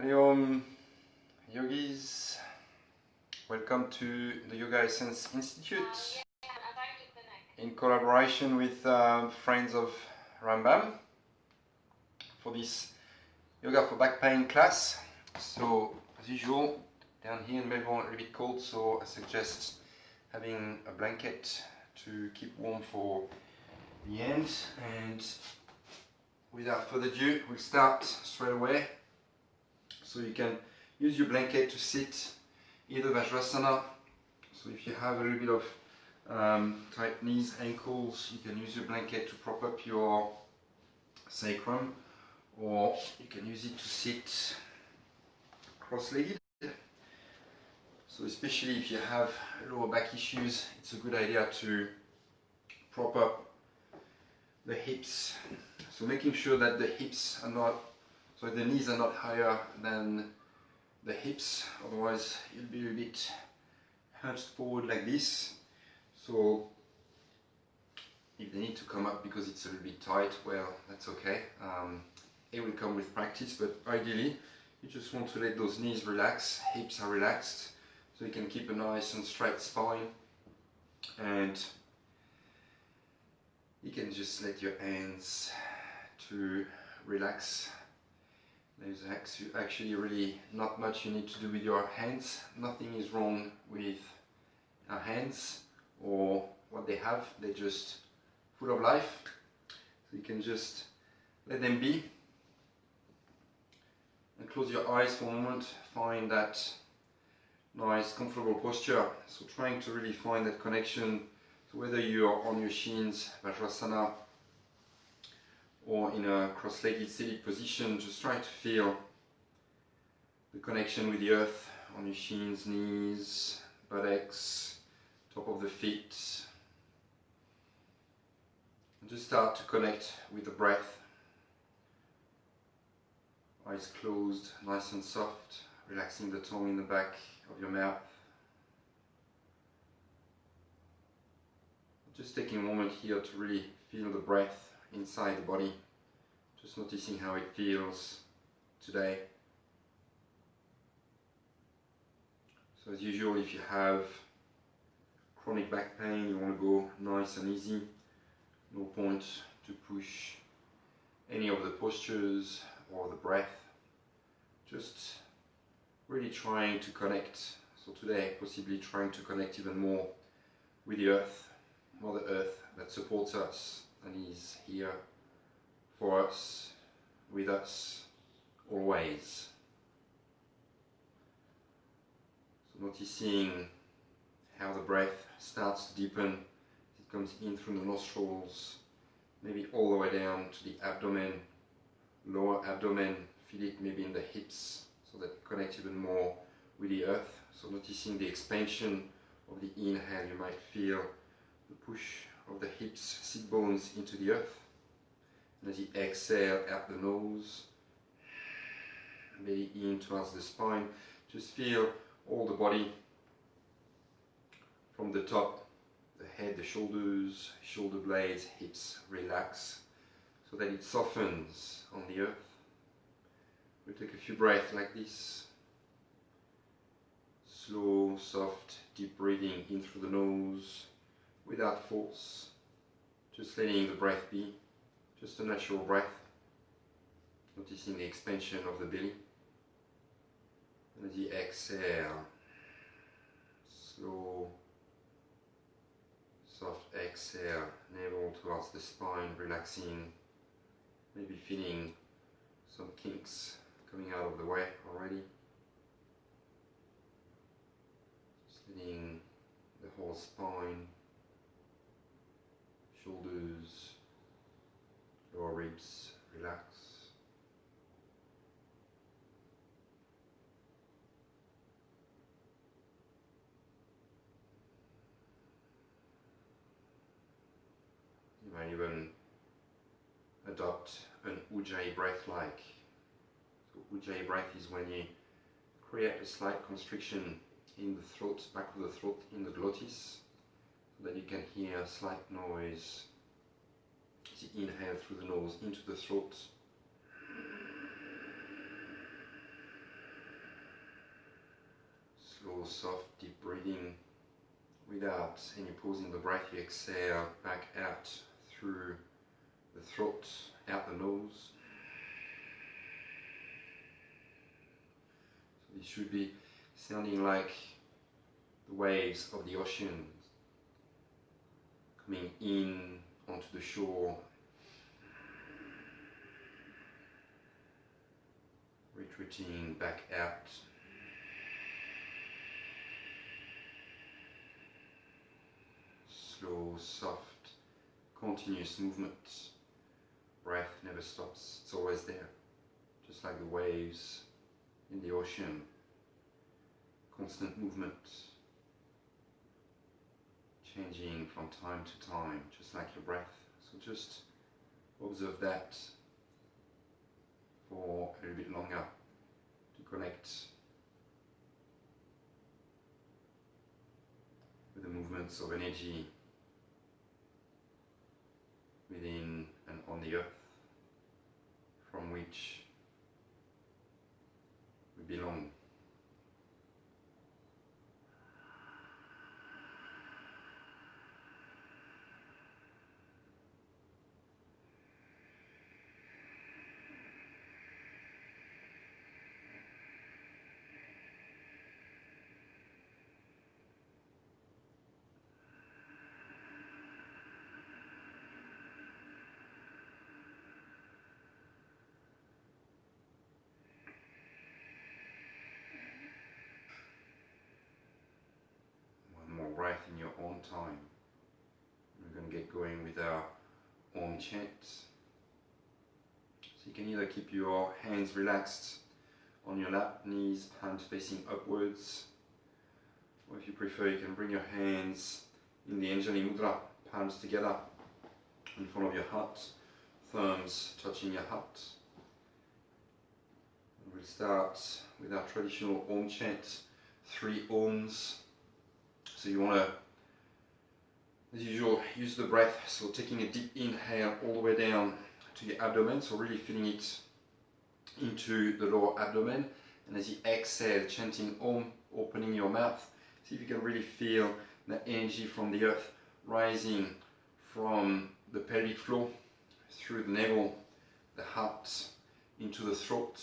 Anulom Yogis, welcome to the Yoga Essence Institute in collaboration with friends of Rambam for this Yoga for Back Pain class. So as usual, down here in Melbourne a little bit cold, so I suggest having a blanket to keep warm for the end. And without further ado, we'll start straight away. So you can use your blanket to sit either Vajrasana. So if you have a little bit of tight knees, ankles, you can use your blanket to prop up your sacrum, or you can use it to sit cross-legged. So especially if you have lower back issues, it's a good idea to prop up the hips. So making sure that the hips are not, so the knees are not higher than the hips, otherwise you'll be a bit hunched forward like this. So if they need to come up because it's a little bit tight, well, that's okay. It will come with practice, but ideally you just want to let those knees relax, hips are relaxed, so you can keep a nice and straight spine, and you can just let your hands to relax. There's actually really not much you need to do with your hands. Nothing is wrong with our hands or what they have. They're just full of life. So you can just let them be. And close your eyes for a moment. Find that nice, comfortable posture. So trying to really find that connection. So whether you're on your shins, Vajrasana, or in a cross-legged seated position, just try to feel the connection with the earth on your shins, knees, buttocks, top of the feet. And just start to connect with the breath. Eyes closed, nice and soft, relaxing the tongue in the back of your mouth. Just taking a moment here to really feel the breath inside the body, just noticing how it feels today. So as usual, if you have chronic back pain, you want to go nice and easy. No point to push any of the postures or the breath. Just really trying to connect. So today, possibly trying to connect even more with the earth, Mother Earth, that supports us and is here for us, with us, always. So noticing how the breath starts to deepen. It comes in through the nostrils, maybe all the way down to the abdomen, lower abdomen. Feel it maybe in the hips, so that you connect even more with the earth. So noticing the expansion of the inhale, you might feel the push of the hips, sit bones into the earth. And as you exhale out the nose, belly in towards the spine, just feel all the body from the top, the head, the shoulders, shoulder blades, hips relax so that it softens on the earth. We'll take a few breaths like this. Slow, soft, deep breathing in through the nose without force. Just letting the breath be, just a natural breath. Noticing the expansion of the belly. And as you exhale, slow, soft exhale, navel towards the spine, relaxing, maybe feeling some kinks coming out of the way already. Just letting the whole spine, shoulders, lower ribs relax. You might even adopt an Ujjayi breath like. So Ujjayi breath is when you create a slight constriction in the throat, back of the throat, in the glottis, so that you can hear a slight noise as you inhale through the nose into the throat. Slow, soft, deep breathing. Without any pause in the breath, you exhale back out through the throat, out the nose. So this should be sounding like the waves of the ocean coming in onto the shore, retreating back out. Slow, soft, continuous movement. Breath never stops, it's always there, just like the waves in the ocean. Constant movement, changing from time to time, just like your breath. So just observe that for a little bit longer to connect with the movements of energy within and on the earth from which we belong. Breath in your own time. We're going to get going with our own chant. So you can either keep your hands relaxed on your lap, knees, palms facing upwards, or if you prefer, you can bring your hands in the Anjali Mudra, palms together in front of your heart, thumbs touching your heart. And we'll start with our traditional Om chant, 3 Oms. So you want to, as usual, use the breath, so taking a deep inhale all the way down to your abdomen, so really feeling it into the lower abdomen, and as you exhale, chanting Om, opening your mouth, see if you can really feel the energy from the earth rising from the pelvic floor, through the navel, the heart, into the throat,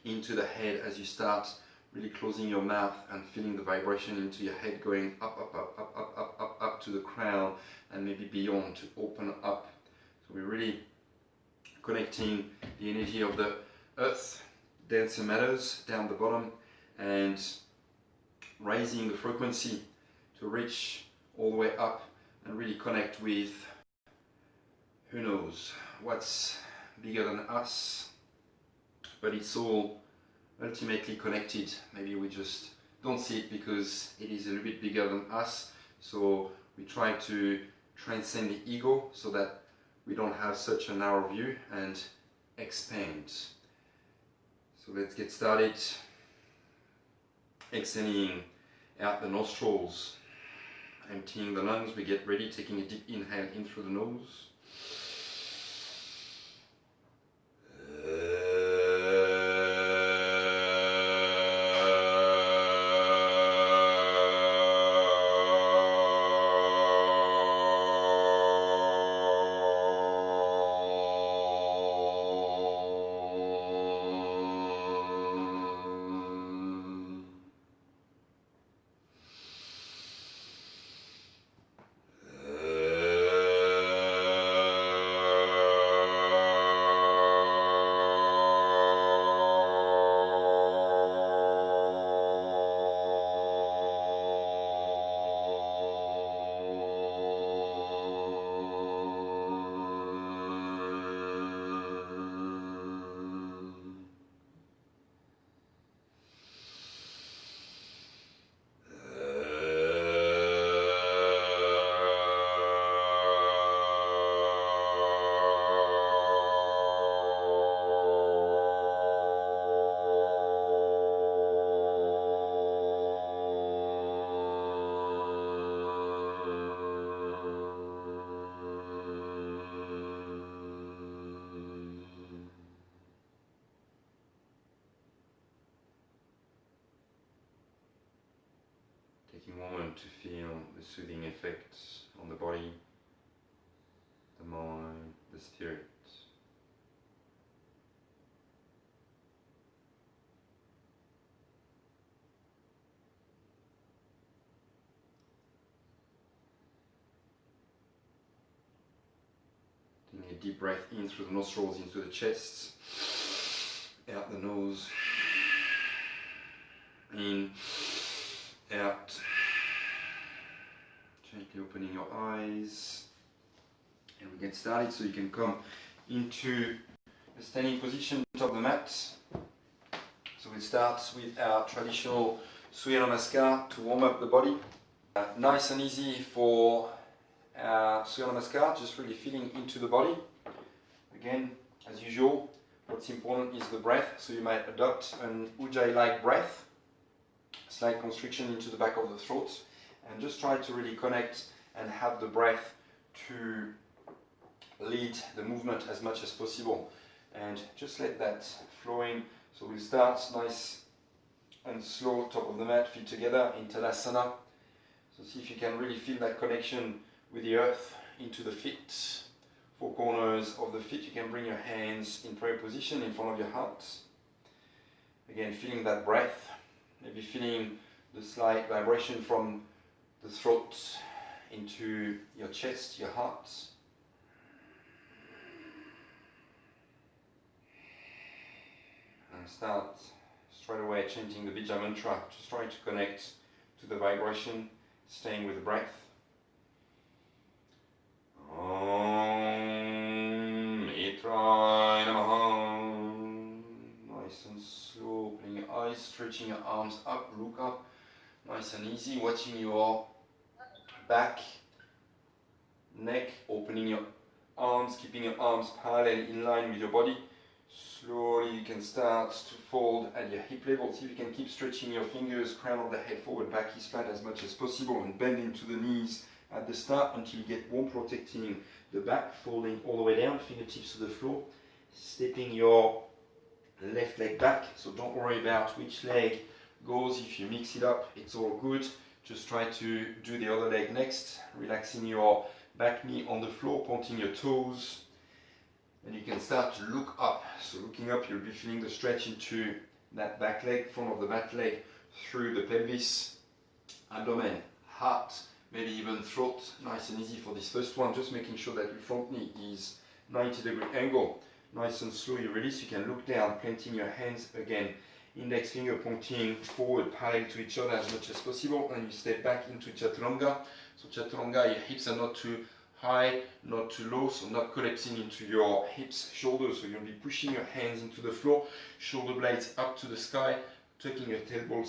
into the head as you start really closing your mouth and feeling the vibration into your head going up, up, up, up, up, up, up, up to the crown and maybe beyond to open up. So we're really connecting the energy of the earth, denser matters down the bottom, and raising the frequency to reach all the way up and really connect with, who knows, what's bigger than us, but it's all ultimately connected. Maybe we just don't see it because it is a little bit bigger than us. So we try to transcend the ego so that we don't have such a narrow view and expand. So let's get started. Exhaling out the nostrils, emptying the lungs. We get ready, taking a deep inhale in through the nose. taking a moment to feel the soothing effects on the body, the mind, the spirit. Taking a deep breath in through the nostrils into the chest, out the nose, in, out, gently opening your eyes, and we get started. So you can come into a standing position on top of the mat. So we'll start with our traditional Surya Namaskar to warm up the body. Nice and easy for our Surya Namaskar, just really feeling into the body. Again, as usual, what's important is the breath, so you might adopt an Ujjayi-like breath, slight constriction into the back of the throat, and just try to really connect and have the breath to lead the movement as much as possible. And just let that flow in. So we'll start nice and slow, top of the mat, feet together into Asana. So see if you can really feel that connection with the earth into the feet. Four corners of the feet, you can bring your hands in prayer position in front of your heart. Again, feeling that breath, maybe feeling the slight vibration from the throat into your chest, your heart. And start straight away chanting the Bija mantra, just trying to connect to the vibration, staying with the breath. Om Mitraaya Namaha. Nice and slow, opening your eyes, stretching your arms up, look up. Nice and easy, watching your back, neck, opening your arms, keeping your arms parallel in line with your body. Slowly you can start to fold at your hip level. See if you can keep stretching your fingers, crown of the head forward, back is flat as much as possible, and bend into the knees at the start until you get warm, protecting the back, folding all the way down, fingertips to the floor, stepping your left leg back. So don't worry about which leg goes. If you mix it up, it's all good. Just try to do the other leg next, relaxing your back knee on the floor, pointing your toes. And you can start to look up. So looking up, you'll be feeling the stretch into that back leg, front of the back leg, through the pelvis, abdomen, heart, maybe even throat. Nice and easy for this first one. Just making sure that your front knee is 90-degree angle. Nice and slow you release. You can look down, planting your hands again. Index finger pointing forward, parallel to each other as much as possible. And you step back into Chaturanga. So Chaturanga, your hips are not too high, not too low, so not collapsing into your hips, shoulders. So you'll be pushing your hands into the floor, shoulder blades up to the sky, tucking your tailbone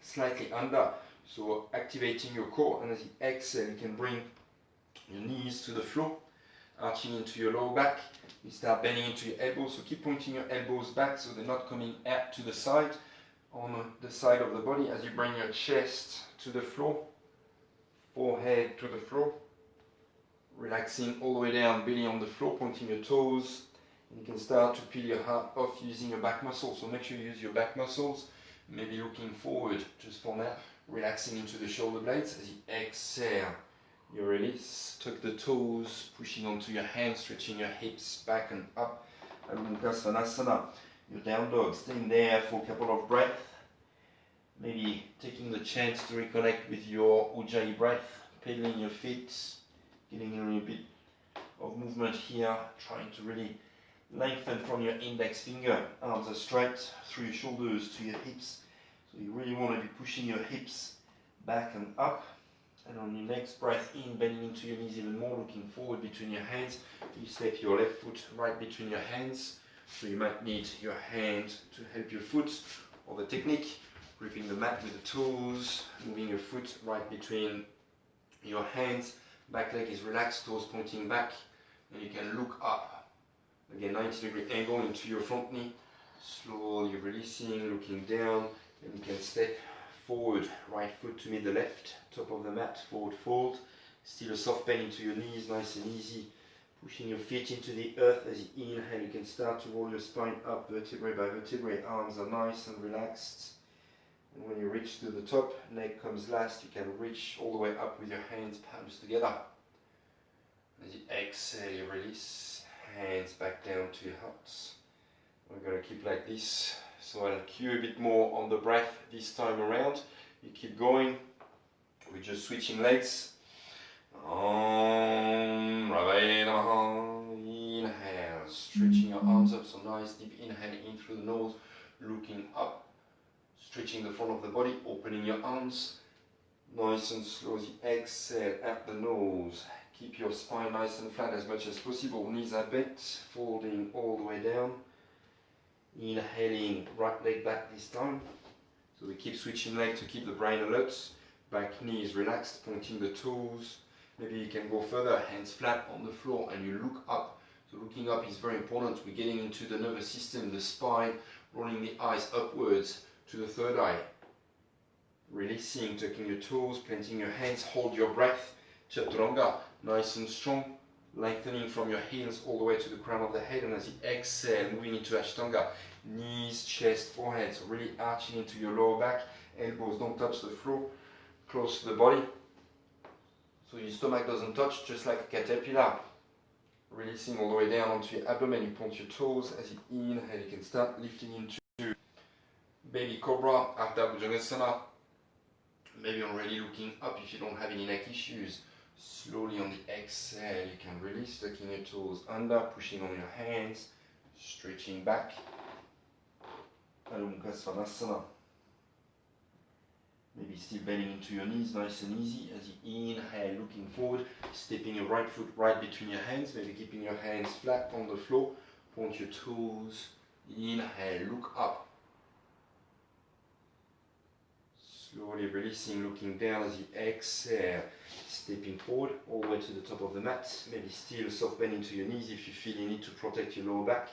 slightly under. So activating your core, and as you exhale, you can bring your knees to the floor, arching into your lower back. You start bending into your elbows, so keep pointing your elbows back so they're not coming out to the side, on the side of the body as you bring your chest to the floor, forehead to the floor. Relaxing all the way down, belly on the floor, pointing your toes. And you can start to peel your heart off using your back muscles. So make sure you use your back muscles, maybe looking forward just for now. Relaxing into the shoulder blades. As you exhale, you release. Tuck the toes, pushing onto your hands, stretching your hips back and up. Asana, your down dog, staying there for a couple of breaths. Maybe taking the chance to reconnect with your Ujjayi breath, pedaling your feet, getting a little bit of movement here, trying to really lengthen from your index finger. Arms are straight through your shoulders to your hips. So you really want to be pushing your hips back and up. And on your next breath in, bending into your knees even more, looking forward between your hands. You step your left foot right between your hands. So you might need your hand to help your foot, or the technique, gripping the mat with the toes, moving your foot right between your hands. Back leg is relaxed, toes pointing back, and you can look up. Again, 90-degree angle into your front knee. Slowly releasing, looking down, and you can step forward, right foot to meet the left, top of the mat, forward fold. Still a soft bend into your knees, nice and easy. Pushing your feet into the earth as you inhale, you can start to roll your spine up, vertebrae by vertebrae. Arms are nice and relaxed. And when you reach to the top, neck comes last, you can reach all the way up with your hands, palms together. As you exhale, you release, hands back down to your hearts. We're going to keep like this, so I'll cue a bit more on the breath this time around. You keep going, we're just switching legs. Om Rave Namaha. Inhale, stretching your arms up, so nice deep inhale in through the nose, looking up, stretching the front of the body, opening your arms, nice and slow as you exhale at the nose. Keep your spine nice and flat as much as possible, knees are bent, folding all the way down. Inhaling, right leg back this time. So we keep switching leg to keep the brain alert. Back knee is relaxed, pointing the toes. Maybe you can go further, hands flat on the floor, and you look up. So looking up is very important. We're getting into the nervous system, the spine, rolling the eyes upwards to the third eye. Releasing, tucking your toes, planting your hands, hold your breath. Chaturanga, nice and strong. Lengthening from your heels all the way to the crown of the head, and as you exhale, moving into Ashtanga. Knees, chest, forehead, so really arching into your lower back. Elbows don't touch the floor, close to the body. So your stomach doesn't touch, just like a caterpillar. Releasing all the way down onto your abdomen, you point your toes. As you inhale, you can start lifting into Baby Cobra after Bhujangasana. Maybe already looking up if you don't have any neck issues. Slowly on the exhale, you can release, tucking your toes under, pushing on your hands, stretching back. Anulom Vilom. Maybe still bending into your knees, nice and easy. As you inhale, looking forward, stepping your right foot right between your hands, maybe keeping your hands flat on the floor. Point your toes. Inhale, look up. Slowly releasing, looking down as you exhale, stepping forward all the way to the top of the mat. Maybe still soft bend into your knees if you feel you need to protect your lower back.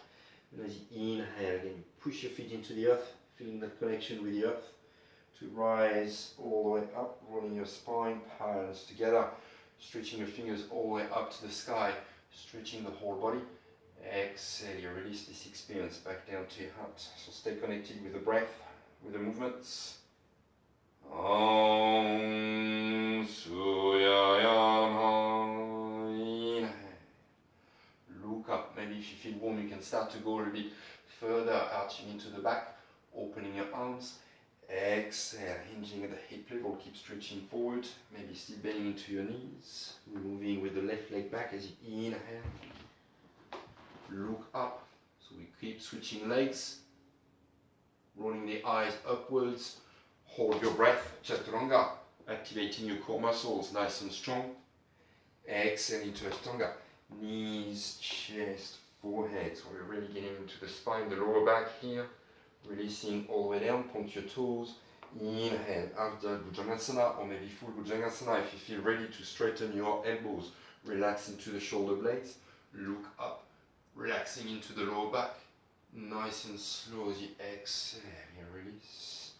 And as you inhale, again, you push your feet into the earth, feeling that connection with the earth. To rise all the way up, rolling your spine, palms together, stretching your fingers all the way up to the sky, stretching the whole body. Exhale, you release this experience back down to your heart. So stay connected with the breath, with the movements. Om Surya Inhale. Look up. Maybe if you feel warm, you can start to go a little bit further, arching into the back, opening your arms. Exhale, hinging at the hip level, keep stretching forward, maybe still bending into your knees. Moving with the left leg back as you inhale. Look up. So we keep switching legs, rolling the eyes upwards. Hold your breath, Chaturanga, activating your core muscles nice and strong. Exhale into Ashtanga. Knees, chest, forehead. So we're really getting into the spine, the lower back here. Releasing all the way down, point your toes. Inhale, after Bhujangasana, or maybe full Bhujangasana if you feel ready to straighten your elbows. Relax into the shoulder blades. Look up, relaxing into the lower back. Nice and slow as you exhale, you release.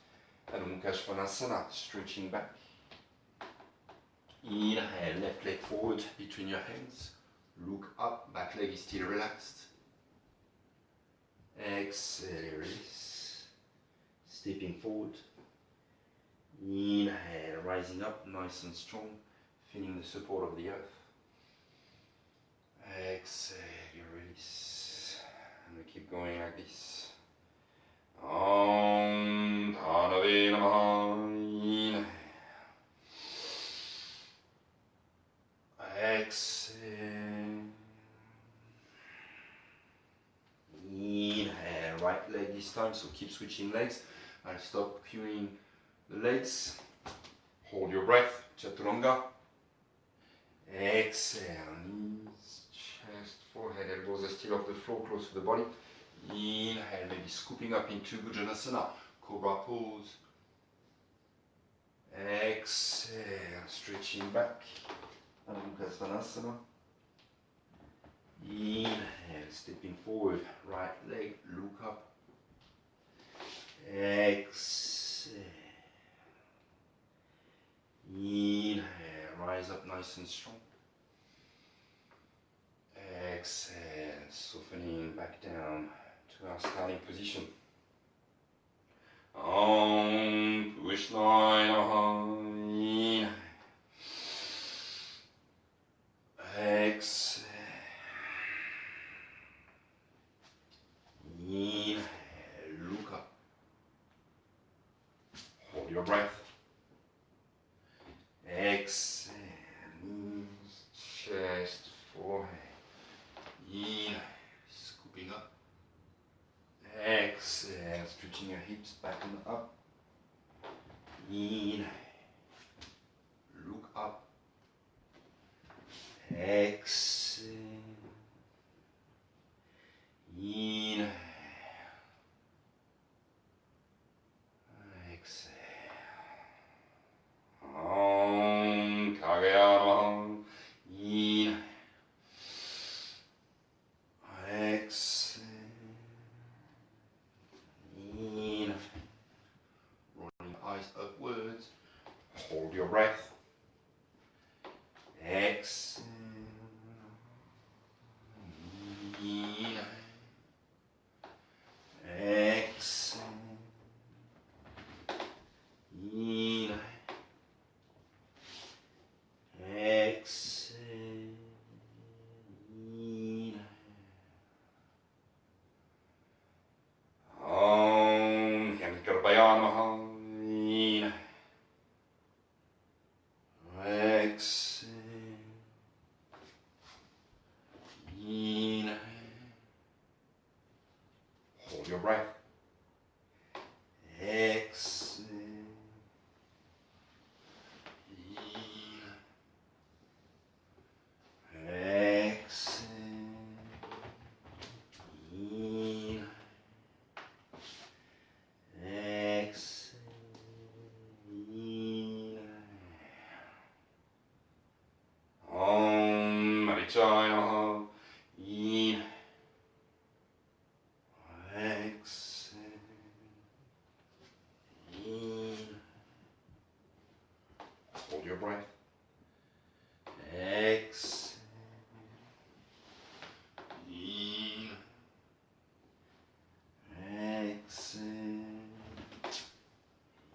And Asana, stretching back. Inhale, left leg forward between your hands. Look up, back leg is still relaxed. Exhale, release. Stepping forward. Inhale, rising up, nice and strong. Feeling the support of the earth. Exhale, you release. And we keep going like this. Om Dhanave Namaha. Inhale. Exhale. Inhale, right leg this time, so keep switching legs. I'll stop cueing the legs. Hold your breath, Chaturanga. Exhale, knees, chest, forehead, elbows are still off the floor, close to the body. Inhale, maybe scooping up into Bhujangasana, Cobra pose. Exhale, stretching back, Anulom. Inhale, stepping forward, right leg, look up. Exhale. Inhale, rise up nice and strong. Exhale, softening back down to our starting position. Om Vishnaya Namaha. Exhale. Inhale. Look up. Hold your breath. Exhale. Knees, chest, forehead. Inhale. Scooping up. Exhale. Stretching your hips back and up. Inhale. Look up. Exhale. Inhale. Exhale. Om Kagayama. Inhale. Exhale. Inhale. Rolling the eyes upwards. Hold your breath. Exhale. Inhale. Exhale. Inhale. Exhale. Inhale. Om Yankarbayamaha. Inhale. Exhale. Inhale. Hold your breath. Exhale. Inhale. Exhale. Inhale. Exhale. Inhale. Om Marichaya. Inhale. Exhale. Inhale. Hold your breath. Exhale. Inhale. Exhale.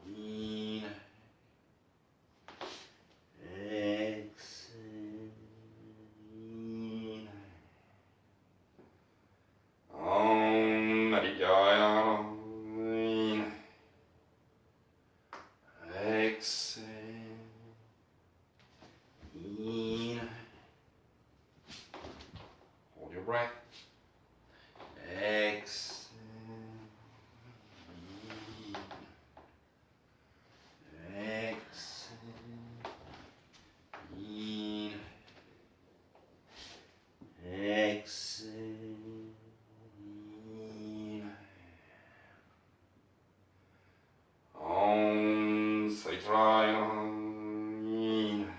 Inhale. Exhale. Inhale. Om Adhyaya. Inhale. Exhale. Inhale. Hold your breath. Exhale. Om Saitraya. Inhale.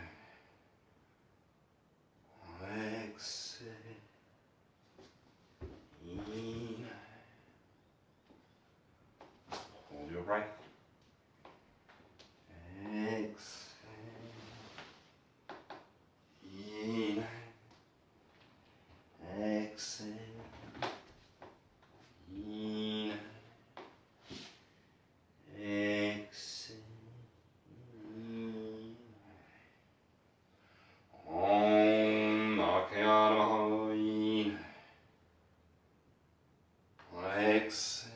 Exhale. Inhale. Hold your breath. Exhale. Inhale. Exhale. Inhale. Exhale. Om Akhyana. Inhale. Exhale.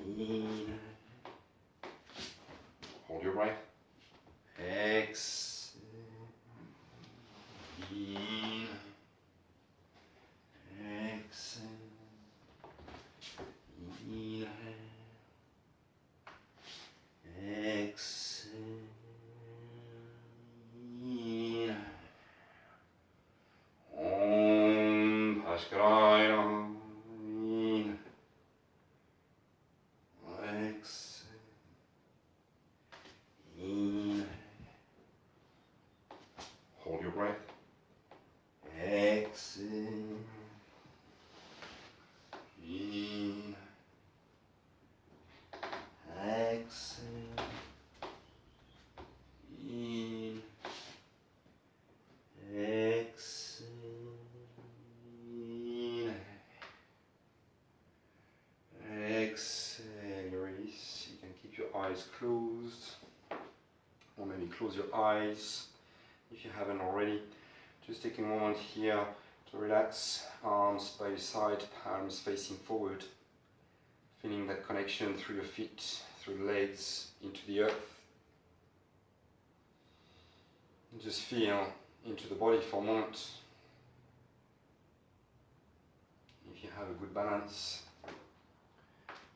Inhale. Hold your breath. Exhale. Inhale. Exhale. Inhale. Exhale. Inhale. Om Bhaskara. Inhale. Exhale. Inhale. eyes closed, or maybe close your eyes if you haven't already. Just take a moment here to relax, arms by your side, palms facing forward, feeling that connection through your feet, through the legs, into the earth. And just feel into the body for a moment. If you have a good balance,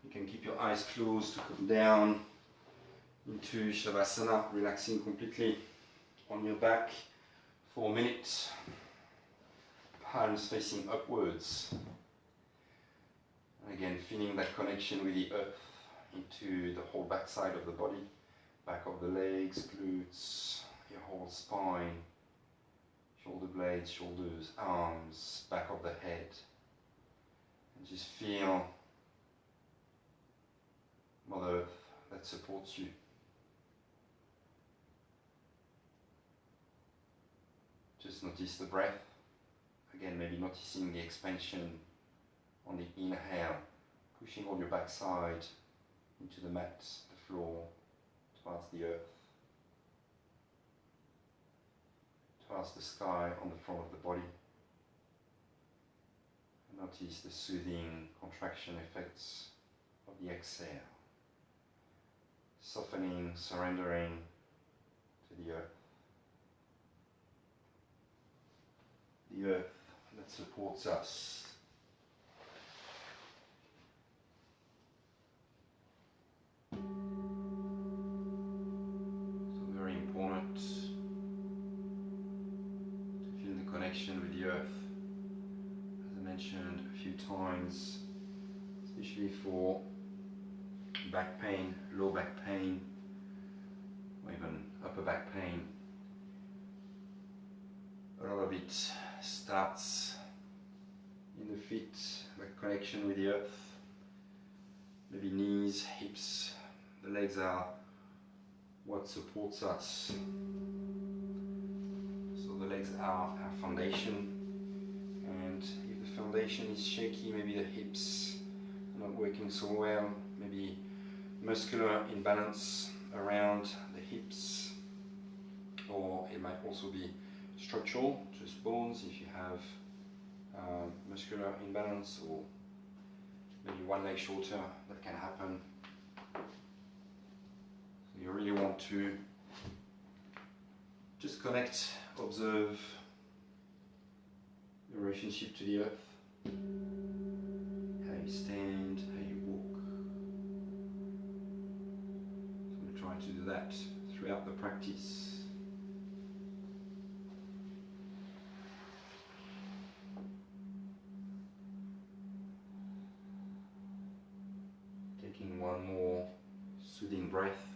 you can keep your eyes closed to come down into Shavasana, relaxing completely on your back for a minute, palms facing upwards. And again, feeling that connection with the earth into the whole back side of the body, back of the legs, glutes, your whole spine, shoulder blades, shoulders, arms, back of the head. And just feel Mother Earth that supports you. Just notice the breath. Again, maybe noticing the expansion on the inhale, pushing all your backside into the mat, the floor, towards the earth, towards the sky on the front of the body. And notice the soothing contraction effects of the exhale, softening, surrendering to the earth. The earth that supports us. So very important to feel the connection with the earth, as I mentioned a few times, especially for back pain, low back pain, or even upper back pain. A lot of it starts in the feet, the connection with the earth, maybe knees, hips. The legs are what supports us. So the legs are our foundation, and if the foundation is shaky, maybe the hips are not working so well, maybe muscular imbalance around the hips, or it might also be structural, just bones, if you have muscular imbalance, or maybe one leg shorter, that can happen. So you really want to just connect, observe your relationship to the earth, how you stand, how you walk. So we're trying to do that throughout the practice. Taking one more soothing breath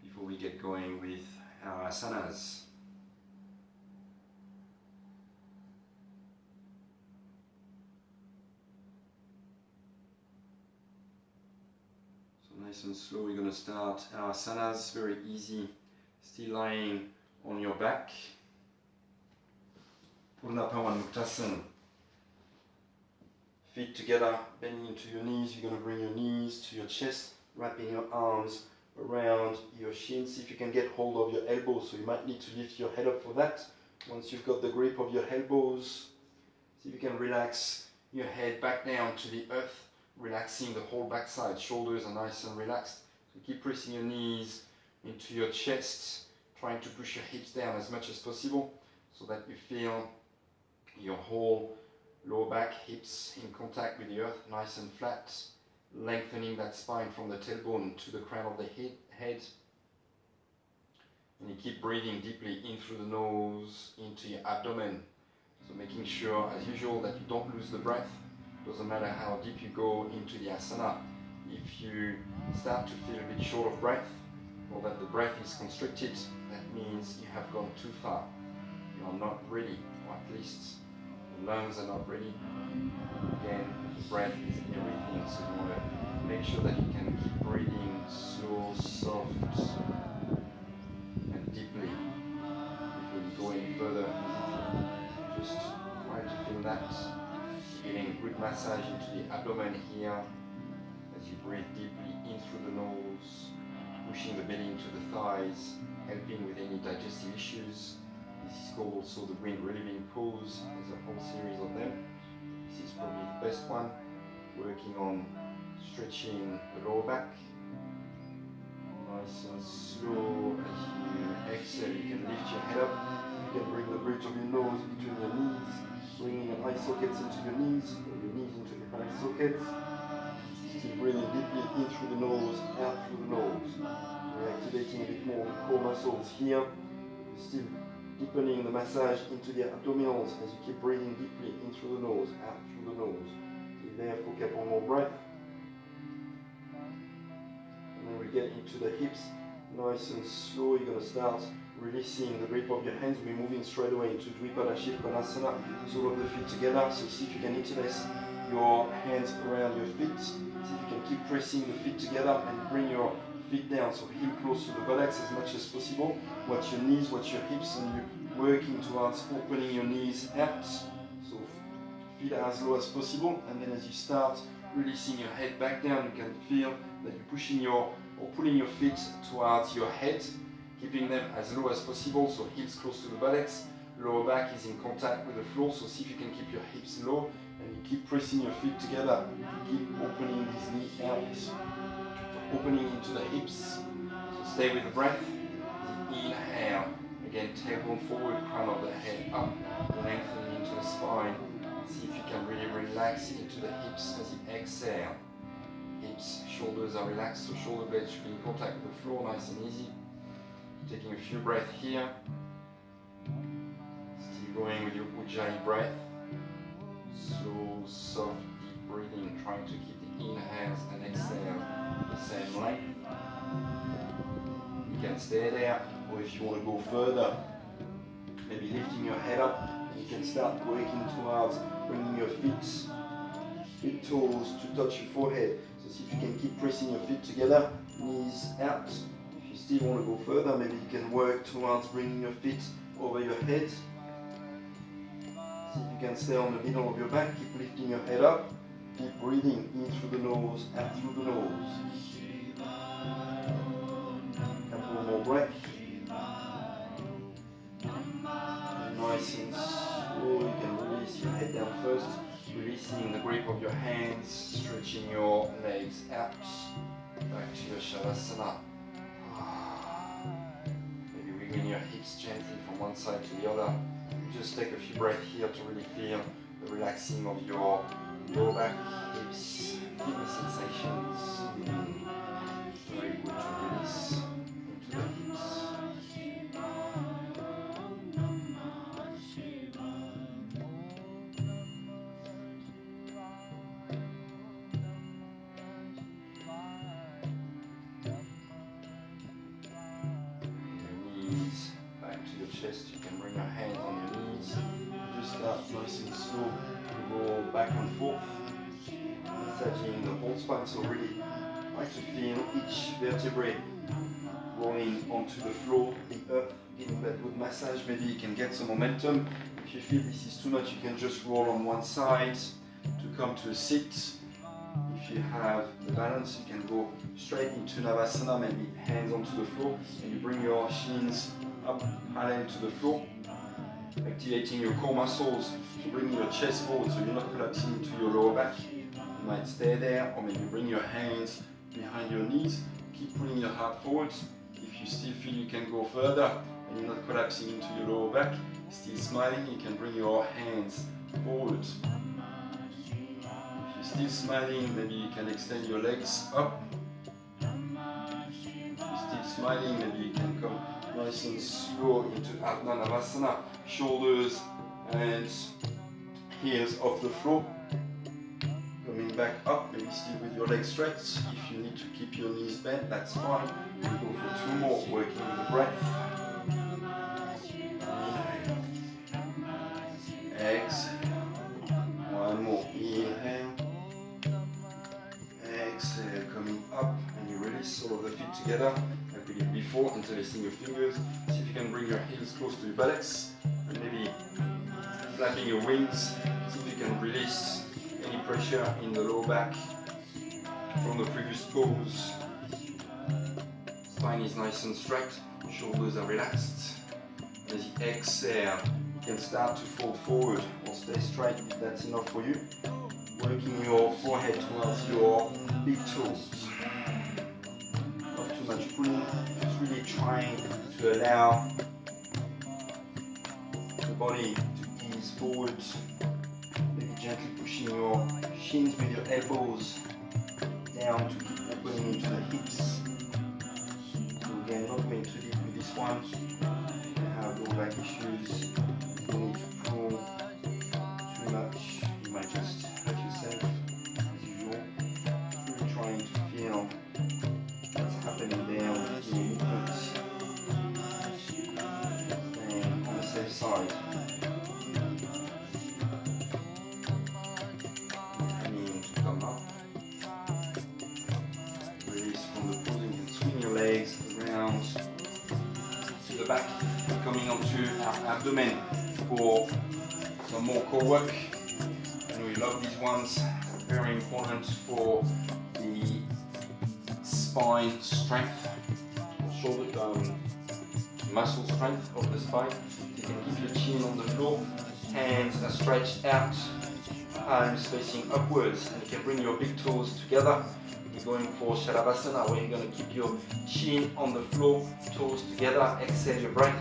before we get going with our asanas. So nice and slow, we're going to start our asanas, very easy, still lying on your back. Purnapawanmuktasana. Feet together, bending into your knees. You're going to bring your knees to your chest, wrapping your arms around your shins. See if you can get hold of your elbows, so you might need to lift your head up for that. Once you've got the grip of your elbows, see if you can relax your head back down to the earth, relaxing the whole backside. Shoulders are nice and relaxed. So keep pressing your knees into your chest, trying to push your hips down as much as possible so that you feel your whole lower back, hips in contact with the earth, nice and flat, lengthening that spine from the tailbone to the crown of the head. And you keep breathing deeply in through the nose, into your abdomen. So making sure, as usual, that you don't lose the breath. Doesn't matter how deep you go into the asana. If you start to feel a bit short of breath, or that the breath is constricted, that means you have gone too far. You are not ready, or at least the lungs are not ready. Again, the breath is everything, so you want to make sure that you can keep breathing slow, soft, and deeply before you go any further physically. Just try to feel that. Getting good massage into the abdomen here as As you breathe deeply in through the nose, pushing the belly into the thighs, helping with any digestive issues. This is called also the wind relieving pose. There's a whole series of them. This is probably the best one, working on stretching the lower back. Nice and slow. As you exhale, you can lift your head up. You can bring the bridge of your nose between your knees, bringing your eye sockets into your knees, or your knees into your eye sockets. Still breathing deeply in through the nose, out through the nose. We're activating a bit more the core muscles here. Still deepening the massage into the abdominals as you keep breathing deeply in through the nose, out through the nose. Stay there for a couple more breaths. And then we get into the hips, nice and slow. You're going to start releasing the grip of your hands. We're moving straight away into Dvipada Asana, sole of the feet together. So see if you can interlace your hands around your feet. See if you can keep pressing the feet together and bring your feet down. So heel close to the buttocks as much as possible. Watch your knees, watch your hips, and you're working towards opening your knees out. So feet as low as possible. And then as you start releasing your head back down, you can feel that you're pushing or pulling your feet towards your head, keeping them as low as possible. So heels close to the buttocks, lower back is in contact with the floor. So see if you can keep your hips low and you keep pressing your feet together. Keep opening this knee out. So opening into the hips. So stay with the breath. Inhale. Again, tailbone forward, crown of the head up, lengthening into the spine. See if you can really relax into the hips as you exhale. Hips, shoulders are relaxed, so shoulder blades should be in contact with the floor, nice and easy. Taking a few breaths here. Still going with your Ujjayi breath. Slow, soft, deep breathing, trying to keep the inhales and exhales the same length. You can stay there, or if you want to go further, maybe lifting your head up, you can start working towards bringing your feet toes to touch your forehead. So see if you can keep pressing your feet together, knees out. If you still want to go further, maybe you can work towards bringing your feet over your head. See if you can stay on the middle of your back, keep lifting your head up, keep breathing in through the nose, out through the nose. Couple more breaths. Nice and slow, you can release your head down first, releasing the grip of your hands, stretching your legs out, back to your Shavasana. Maybe wiggling your hips gently from one side to the other. Just take a few breaths here to really feel the relaxing of your lower back, hips, feel the sensations. Very good to release into the hips. Chest, you can bring your hands on your knees, just start nice and slow to roll back and forth, massaging the whole spine. So really try to feel each vertebrae rolling onto the floor, the earth, giving that good massage. Maybe you can get some momentum. If you feel this is too much, you can just roll on one side to come to a sit. If you have the balance, you can go straight into Navasana, maybe hands onto the floor, and you bring your shins up parallel to the floor, activating your core muscles to bring your chest forward so you're not collapsing into your lower back. You might stay there, or maybe bring your hands behind your knees, keep pulling your heart forward. If you still feel you can go further and you're not collapsing into your lower back, still smiling, you can bring your hands forward. If you're still smiling, maybe you can extend your legs up. If you're still smiling, maybe you can come nice and slow into Ardha Navasana, shoulders and heels off the floor. Coming back up, maybe still with your legs stretched. If you need to keep your knees bent, that's fine. We go for two more, working with the breath. Inhale. Exhale. One more. Inhale. Exhale. Coming up, and you release all of the feet together. Like we did before, interlacing your fingers. See if you can bring your heels close to your buttocks, and maybe flapping your wings. See if you can release any pressure in the lower back. from the previous pose. Spine is nice and straight, shoulders are relaxed. As you exhale, you can start to fold forward or stay straight if that's enough for you. Working your forehead towards your big toes. Not too much pulling, just really trying to allow the body to ease forward. Maybe gently pushing your shins with your elbows down to keep opening into the hips. So again, not going too deep with this one. If you have low back issues, you don't need to pull too much. You might just hurt yourself as usual. Really trying to feel what's happening there with your movements. Staying on the safe side. Inhaling to come up. Release from the pose. You can swing your legs around to the back, coming onto our abdomen for some more core work. And we love these ones, very important for the spine strength, shoulder muscle strength of the spine. You can keep your chin on the floor, hands are stretched out, palms facing upwards, and you can bring your big toes together. You're going for Shavasana, where you're going to keep your chin on the floor, toes together, exhale your breath.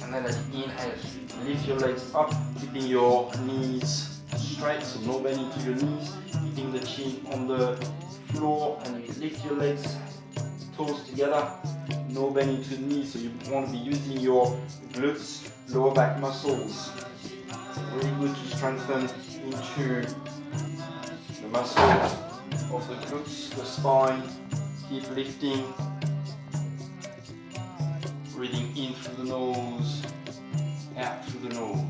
And then as you inhale, lift your legs up, keeping your knees straight, so no bending to your knees, keeping the chin on the floor, and you lift your legs, toes together, no bending to the knees, so you want to be using your glutes, lower back muscles. Really good to strengthen into the muscles of the glutes, the spine. Keep lifting, breathing in through the nose, out through the nose.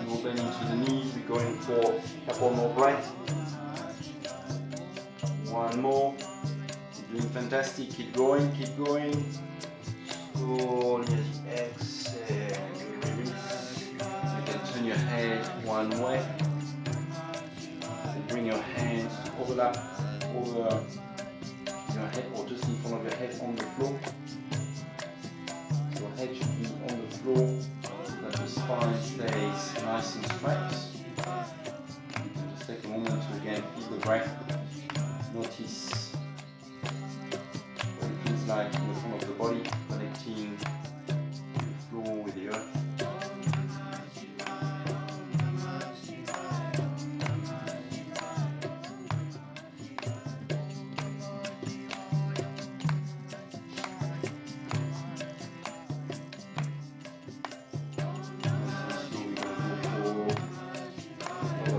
No bending to the knees. We're going for a couple more breaths. One more. You're doing fantastic. Keep going, keep going. Slowly as you exhale, you release. You can turn your head one way. And bring your hands to overlap over your head or just in front of your head on the floor. Your head should be on the floor so that the spine stays nice and straight. Just take a moment to again feel the breath. Notice what it feels like in the front of the body, connecting the floor with the earth.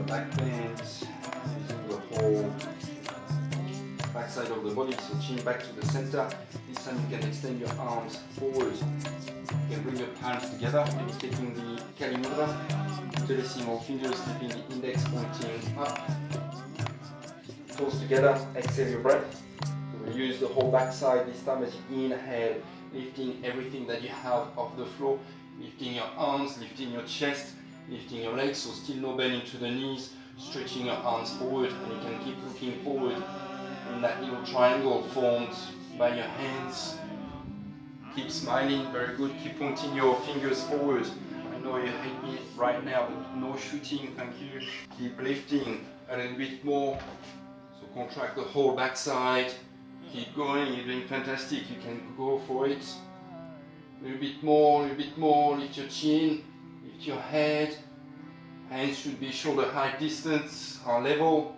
Backbends, using the whole backside of the body, so chin back to the center. This time you can extend your arms forward. You can bring your palms together, maybe taking the Kali Mudra, interlacing your fingers, keeping the index pointing up. Toes together, exhale your breath. So we use the whole backside this time as you inhale, lifting everything that you have off the floor, lifting your arms, lifting your chest, lifting your legs, so still no bending to the knees, stretching your arms forward, and you can keep looking forward in that little triangle formed by your hands. Keep smiling, very good. Keep pointing your fingers forward. I know you hate me right now, but no shooting, thank you. Keep lifting a little bit more, so contract the whole backside. Keep going, you're doing fantastic, you can go for it. A little bit more, lift your chin. Lift your head, hands should be shoulder height distance or level.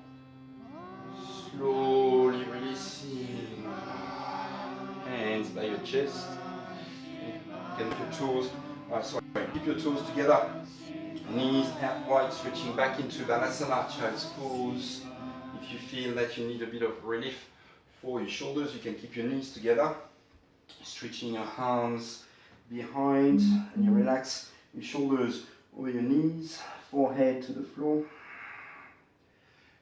Slowly releasing. Hands by your chest. Keep your toes together. Knees out wide, stretching back into the Asana, child's pose. If you feel that you need a bit of relief for your shoulders, you can keep your knees together. Stretching your arms behind, and you relax your shoulders over your knees, forehead to the floor.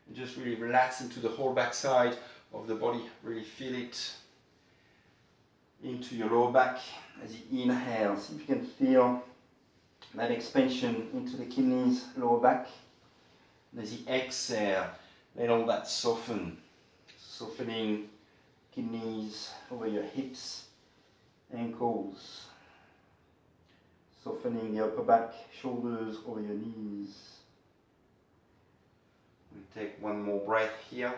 And just really relax into the whole backside of the body. Really feel it into your lower back as you inhale. See if you can feel that expansion into the kidneys, lower back. As you exhale, let all that soften. Softening kidneys over your hips, ankles. Softening the upper back, shoulders over your knees. We take one more breath here.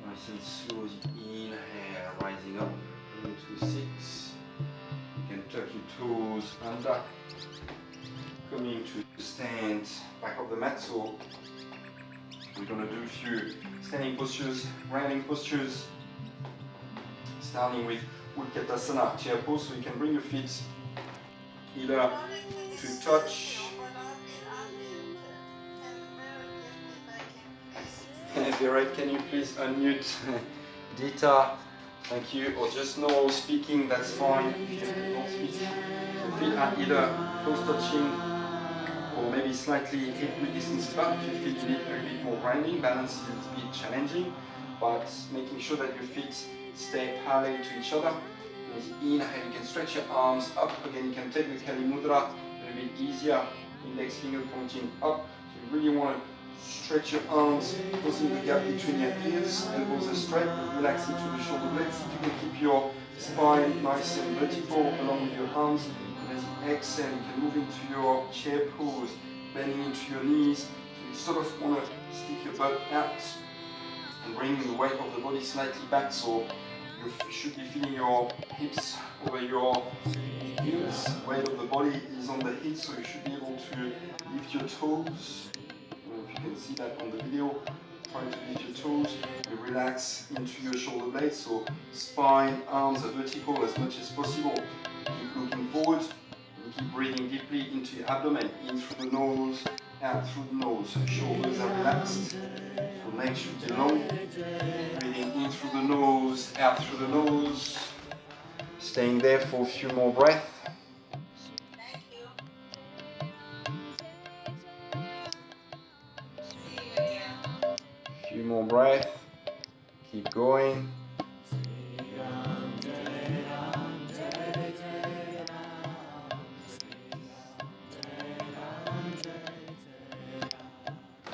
Nice and slow as you inhale, rising up into sit. You can tuck your toes under, coming to stand back of the mat. So we're going to do a few standing postures, grounding postures, starting with Asana, chair pose. So you can bring your feet either to touch. Virat, can you please unmute Dita? Thank you. Or just no speaking, that's fine. If you don't speak, the feet are either close touching or maybe slightly hip width distance apart. If your feet need a little bit more grounding, balance is a bit challenging, but making sure that your feet stay parallel to each other. As you inhale, you can stretch your arms up. Again, you can take the Kali Mudra a little bit easier. Index finger pointing up. So you really want to stretch your arms, closing the gap between your ears, elbows are straight, relax into the shoulder blades. If you can keep your spine nice and vertical along with your arms. And as you exhale, you can move into your chair pose, bending into your knees. So you sort of want to stick your butt out and bring the weight of the body slightly back. So you should be feeling your hips over your heels. Weight of the body is on the hips, so you should be able to lift your toes. If you can see that on the video, trying to lift your toes, you relax into your shoulder blades, so spine, arms are vertical as much as possible. Keep looking forward and keep breathing deeply into your abdomen, in through the nose, out through the nose. Shoulders are relaxed, so legs should be long. Breathing in through the nose, out through the nose. Staying there for a few more breaths. Few more breaths, keep going.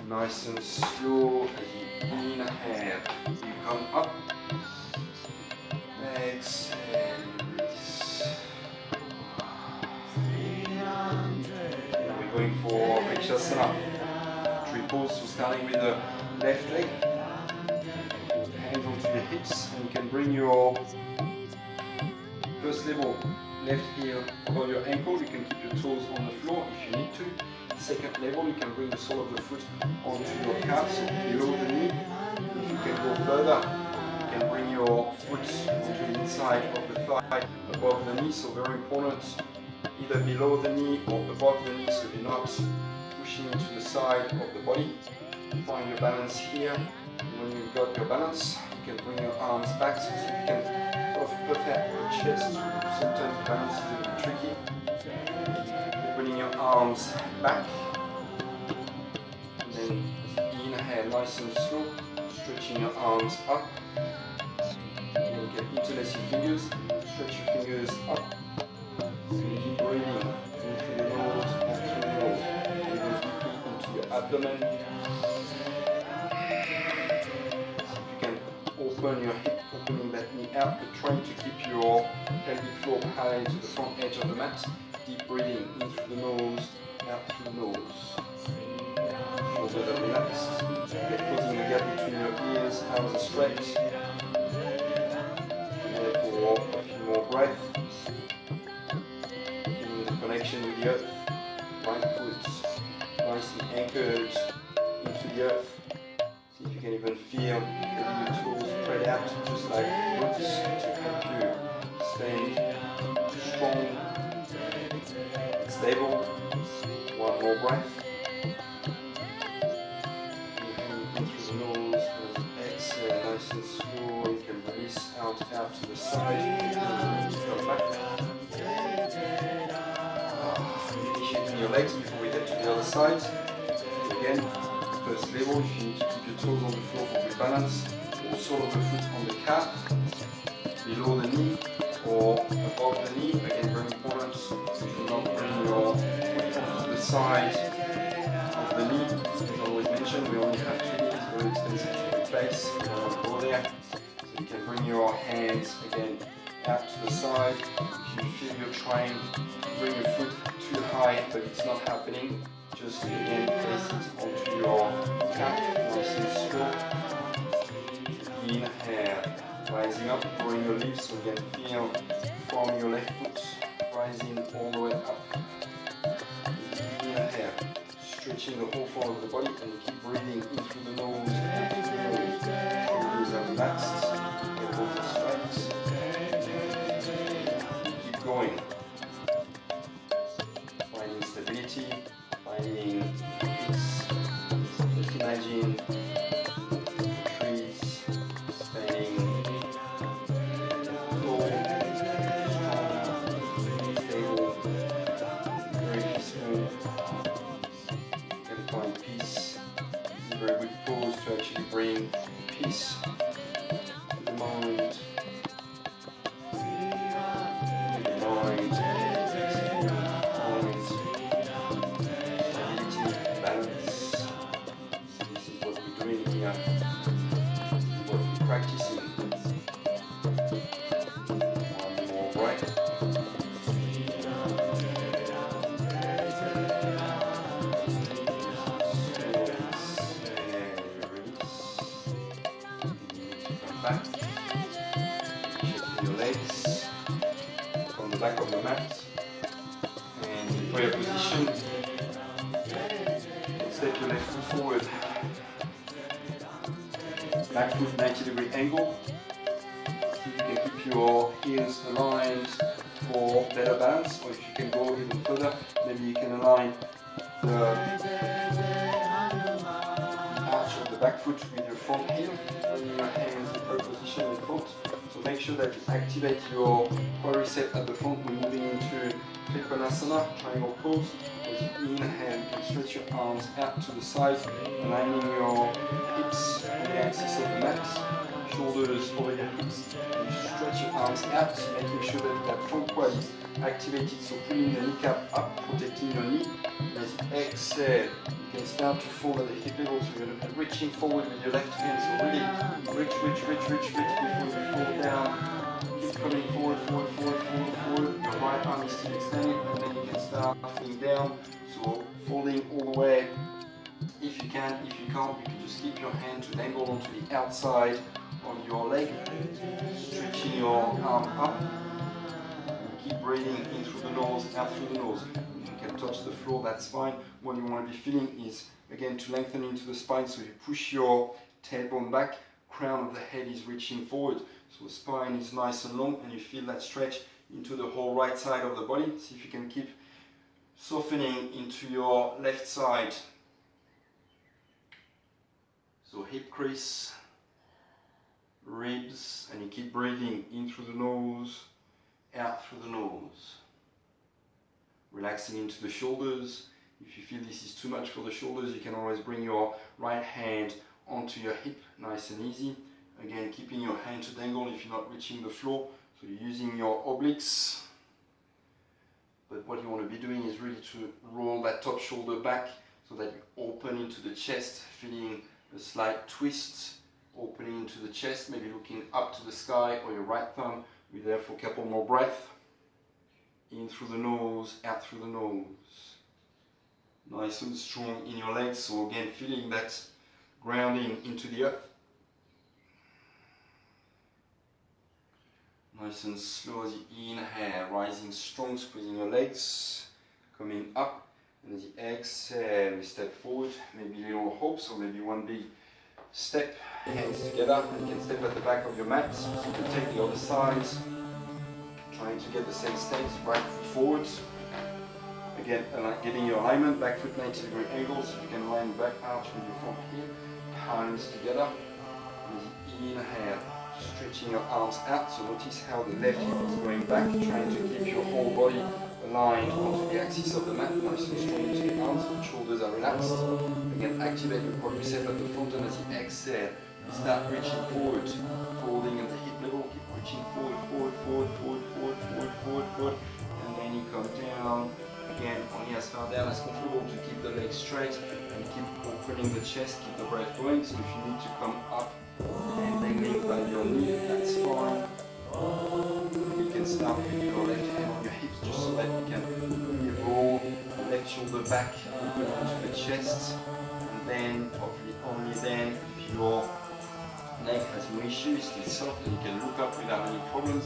Nice and slow as you inhale, you come up, exhale, release. Now we're going for Shavasana, tree pose, so starting with the left leg, hands onto your hips, and you can bring your first level left heel over your ankle. You can keep your toes on the floor if you need to. Second level, you can bring the sole of the foot onto your calf, so below the knee. If you can go further, you can bring your foot onto the inside of the thigh, above the knee. So very important, either below the knee or above the knee, so you're not pushing into the side of the body. Find your balance here. And when you've got your balance, you can bring your arms back so that you can sort of perfect your chest. Sometimes balance is a bit tricky. Bringing your arms back. And then inhale nice and slow, stretching your arms up. And you can interlace your fingers, stretch your fingers up. So you keep breathing in through the nose, out through the nose. Breathing deeply into your abdomen. Open your hip, opening that knee out, but trying to keep your pelvic floor parallel to the front edge of the mat. Deep breathing in through the nose, out through the nose. Shoulders are relaxed. Closing the gap between your ears, arms are straight. And therefore, a few more breaths. Feeling the connection with the earth. Right foot nicely anchored into the earth. See if you can even feel your toes spread out, just like roots, to help you stay strong, stable. One more breath. Inhaling in through the nose, and exhale nice and slow. You can release out to the side. Come back. Initiating your legs before we get to the other side. Again, first level, if you need to keep keep your toes on the floor for good balance, or sole of the foot on the calf, below the knee or above the knee. Again, very important, do not bring your foot onto the side of the knee. As always mentioned, we only have 2 knees, very expensive to replace. You don't want to go there. So you can bring your hands again out to the side. If you feel you're trying to bring your foot too high but it's not happening, just again place it onto your calf, nice and slow. Inhale, rising up, growing your leaves, so again feel from your left foot rising all the way up. Inhale, stretching the whole front of the body, and you keep breathing in through the nose and through the nose. Shoulders are relaxed, elbows are straight. Keep going. Finding stability, finding peace. Just imagine trees standing tall, strong, stable, very peaceful. Find peace. This is a very good pose to actually bring peace to the mind. Stability, balance. This is what we're doing here. What we're practicing. One more breath. Back, shifting your legs on the back of the mat, and in prayer position, step your left foot forward, back foot 90-degree angle. See if you can keep your heels aligned for better balance, or if you can go even further, maybe you can align the arch of the back foot with your front heel. Bringing your hands in prayer position in front. So make sure that you activate your quadricep at the front. We're moving into Kirtan Asana, triangle pose. As you inhale, you can stretch your arms out to the side, aligning your hips on the axis of the mat, shoulders over your hips. And you stretch your arms out, making sure that that front quad is activated. So pulling the kneecap up, protecting your knee. As you exhale, you can start to fold at the hip level, so you're going to be reaching forward with your left hand, so really reach before you fall down. Keep coming forward. Your right arm is still extended, and then you can start falling down, so folding all the way if you can. If you can't, you can just keep your hand to dangle onto the outside of your leg, stretching your arm up. Keep breathing in through the nose, out through the nose. If you can touch the floor, that's fine. What you want to be feeling is, again, to lengthen into the spine, so you push your tailbone back, crown of the head is reaching forward. So the spine is nice and long, and you feel that stretch into the whole right side of the body. See if you can keep softening into your left side. So hip crease, ribs, and you keep breathing in through the nose, out through the nose. Relaxing into the shoulders. If you feel this is too much for the shoulders, you can always bring your right hand onto your hip, nice and easy. Again, keeping your hand to dangle if you're not reaching the floor. So you're using your obliques. But what you want to be doing is really to roll that top shoulder back so that you open into the chest, feeling a slight twist, opening into the chest, maybe looking up to the sky or your right thumb. We're there for a couple more breaths. In through the nose, out through the nose. Nice and strong in your legs, so again feeling that grounding into the earth. Nice and slow as you inhale, rising strong, squeezing your legs, coming up, and as you exhale, we step forward, maybe little hops or maybe one big step, hands together, and you can step at the back of your mat, so you can take the other side, trying to get the same stance, right foot forwards. Again, getting your alignment, back foot 90-degree angle, so you can align the back arch with your front heel, hands together, and inhale, stretching your arms out, so notice how the left hip is going back, trying to keep your whole body aligned onto the axis of the mat, nice and strong into the arms, shoulders are relaxed. Again, activate your quadricep at the front, and as you exhale, you start reaching forward, folding at the hip level, keep reaching forward, forward, forward, forward, forward, forward, forward, forward, and then you come down. Again, only as far down as comfortable to keep the legs straight and keep opening the chest, keep the breath going. So if you need to come up and dangling by your knee, that's fine. You can start with your left hand on your hips just so that you can really roll the left shoulder back, open onto the chest, and then only then if your neck has no issue, it's still soft and you can look up without any problems,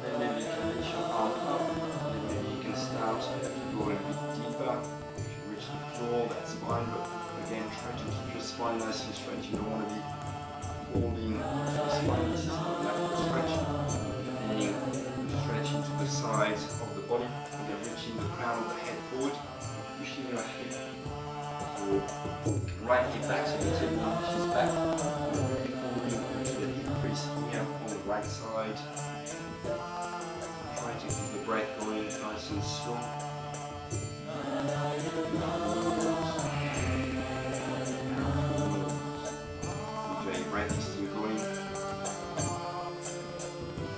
then maybe you can reach your arm up, and then maybe you can start to go a little bit deeper. If you reach the floor, that's fine, but again, try to keep your spine nice and straight. You don't want to be folding into the spine. This is not like a stretch. Meaning stretch into the sides of the body, and then reaching the crown of the head forward, pushing your hip, your right hip back, so you take one is back, folding into the hip crease here on the right side. Try to keep the breath going nice and slow. Enjoy your breath is still going.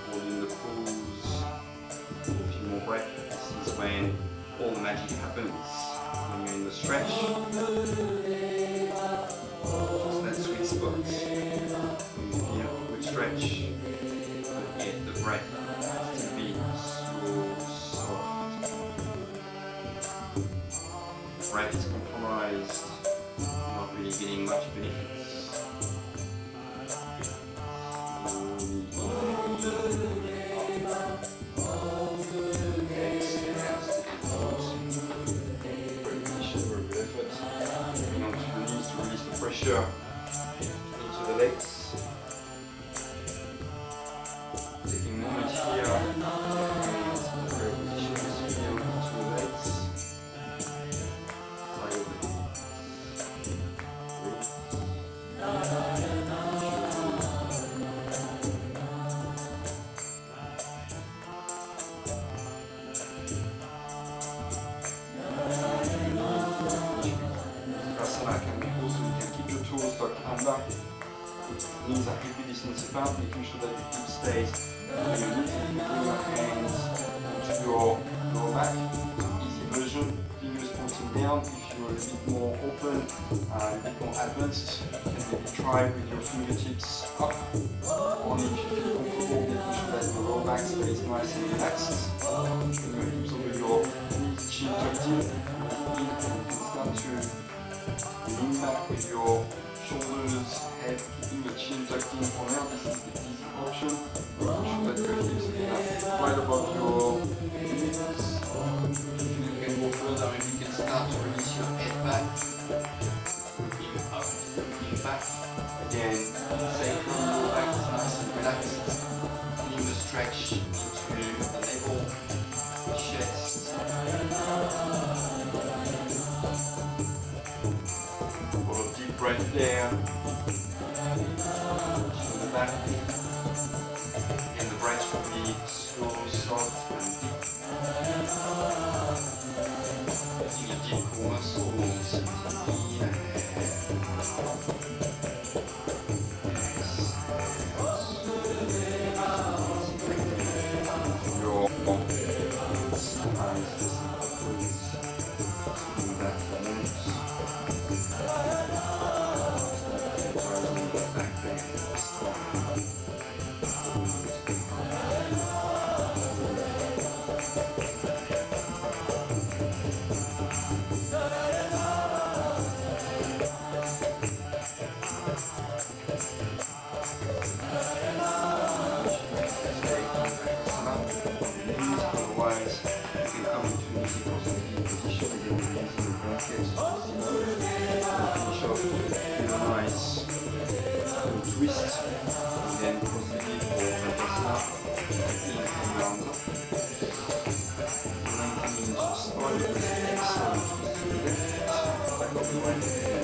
Holding the pose. A few more breaths. This is when all the magic happens. When you're in the stretch, just that sweet spot. When you feel a good stretch, but yet the breath has to be slow, soft. The breath is compromised, you're not really getting much benefits. Pressure into the legs. Taking a moment here, and repetitions feel into the legs. Side of the Asana can be also, you can keep your toes tucked under, knees are hip distance apart, making sure that your hip stays on your knees, and you can bring your hands onto your lower back. Easy version, fingers pointing down. If you're a bit more open, a bit more advanced, you can maybe try with your fingertips up, only if you feel comfortable, making sure that your lower back stays nice and relaxed. Bring your hips over your knees, chin tucked in, and you can start to lean back with your shoulders, head, keeping your chin tucked in for now. This is the easy option. Making sure that your hips are right above your knees. If you can go further, maybe you can start to release your head back. Looking up, looking back. Again, same thing, lower back is nice and relaxed. Feeling the stretch into the navel, chest. Deep breath there. To the back. And the breath should be slow, soft, and deep. Taking a deep core muscles. Your eyes upwards. Sitting back for a moment. Otherwise, you can come into an easy position again using the brackets. Finish off with a nice twist, and then proceed for Shavasana. Inhale round up. Lengthening into spine, exhale, twist to the left, back of the right hand,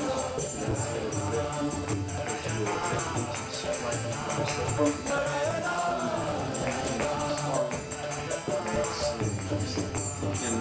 then exhale to the left knee, as your left knee to the right knee, yourself front. You can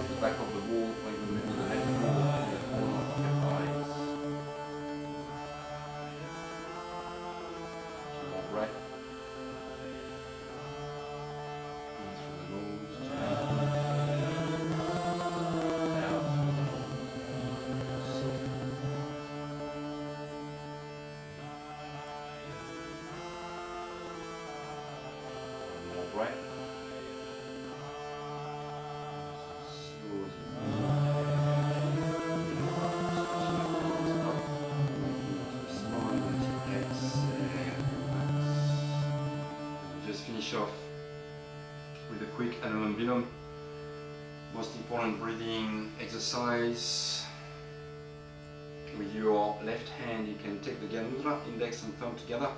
the back of the wall, or even maybe the left wall, in the corner of your eyes. Two more breath. In through the nose, out through the one more breath. Finish off with a quick Anulom Vilom. Most important breathing exercise. With your left hand, you can take the Gyan Mudra, index and thumb together.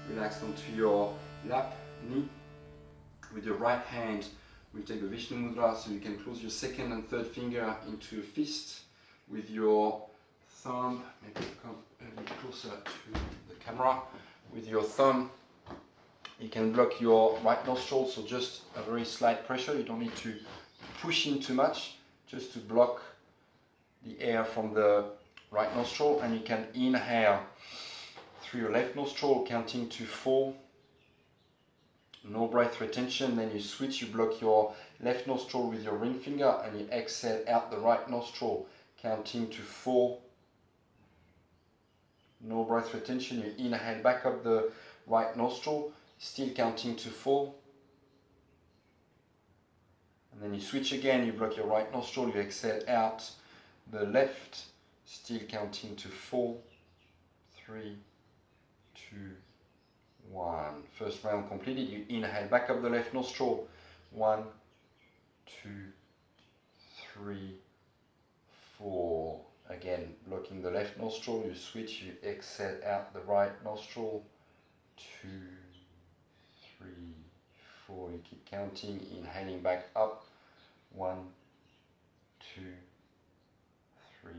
Relax onto your lap, knee. With your right hand, we take the Vishnu Mudra, so you can close your second and third finger into a fist. With your thumb, maybe come a little closer to the camera. With your thumb, you can block your right nostril, so just a very slight pressure. You don't need to push in too much, just to block the air from the right nostril. And you can inhale through your left nostril, counting to 4. No breath retention. Then you switch, you block your left nostril with your ring finger, and you exhale out the right nostril, counting to 4. No breath retention. You inhale back up the right nostril, still counting to 4. And then you switch again, you block your right nostril, you exhale out the left, still counting to 4, 3, 2, 1. First round completed. You inhale back up the left nostril. 1, 2, 3, 4. Again, blocking the left nostril, you switch, you exhale out the right nostril. 2, 3, 4. You keep counting, inhaling back up. 1, 2, 3,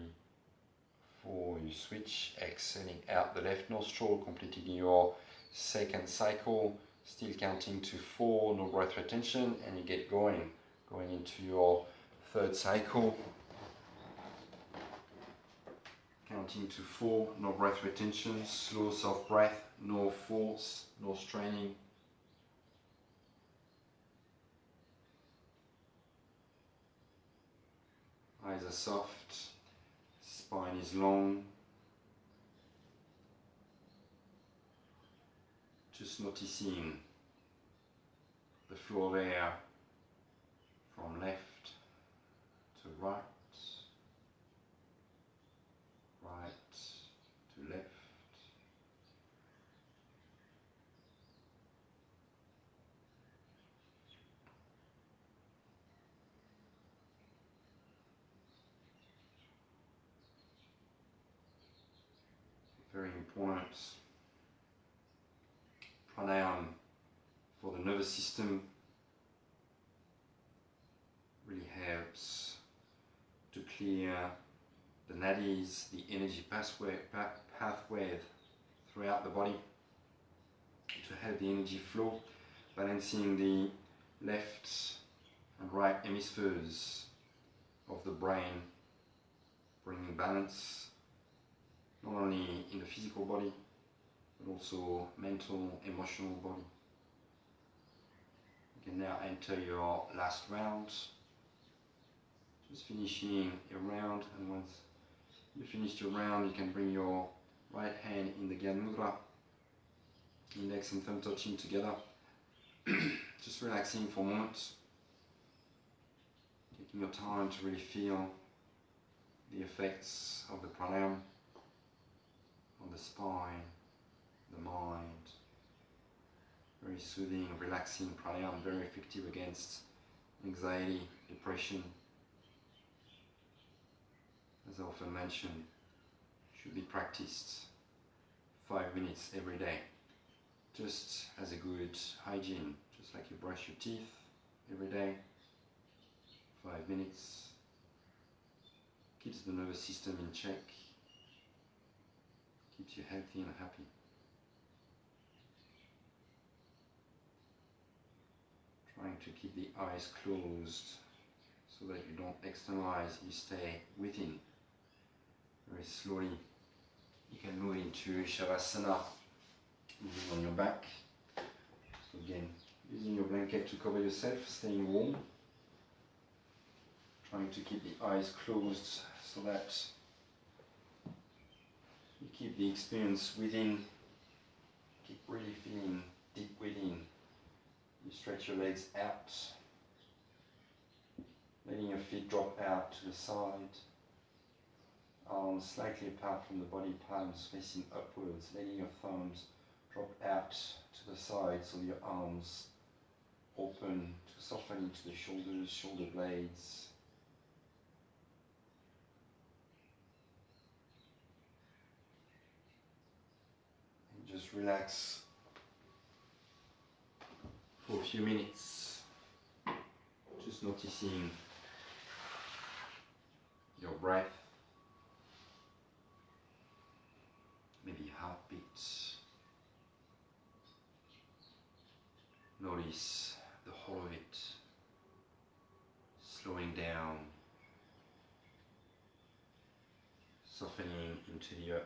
4. You switch, exhaling out the left nostril, completing your second cycle, still counting to 4, no breath retention, and you get going into your third cycle, counting to 4, no breath retention, slow, soft breath, no force, no straining. Eyes are soft, spine is long. Just noticing the flow of air from left to right, right to left. Very important. Pranayama for the nervous system really helps to clear the nadis, the energy pathway throughout the body, to help the energy flow, balancing the left and right hemispheres of the brain, bringing balance not only in the physical body but also mental, emotional body. You can now enter your last round. Just finishing your round, and once you finished your round, you can bring your right hand in the Gyan Mudra, index and thumb touching together. Just relaxing for a moment, taking your time to really feel the effects of the pranayama on the spine, the mind. Very soothing, relaxing pranayama, very effective against anxiety, depression. As I often mention, should be practiced 5 minutes every day, just as a good hygiene, just like you brush your teeth every day. 5 minutes keeps the nervous system in check, keeps you healthy and happy. Trying to keep the eyes closed so that you don't externalize, you stay within. Very slowly you can move into Shavasana, moving on your back. So again, using your blanket to cover yourself, staying warm, trying to keep the eyes closed so that you keep the experience within, keep really feeling deep within. You stretch your legs out, letting your feet drop out to the side, arms slightly apart from the body, palms facing upwards, letting your thumbs drop out to the side so your arms open to soften into the shoulders, shoulder blades. And just relax for a few minutes, just noticing your breath, maybe heartbeat. Notice the whole of it, slowing down, softening into the earth.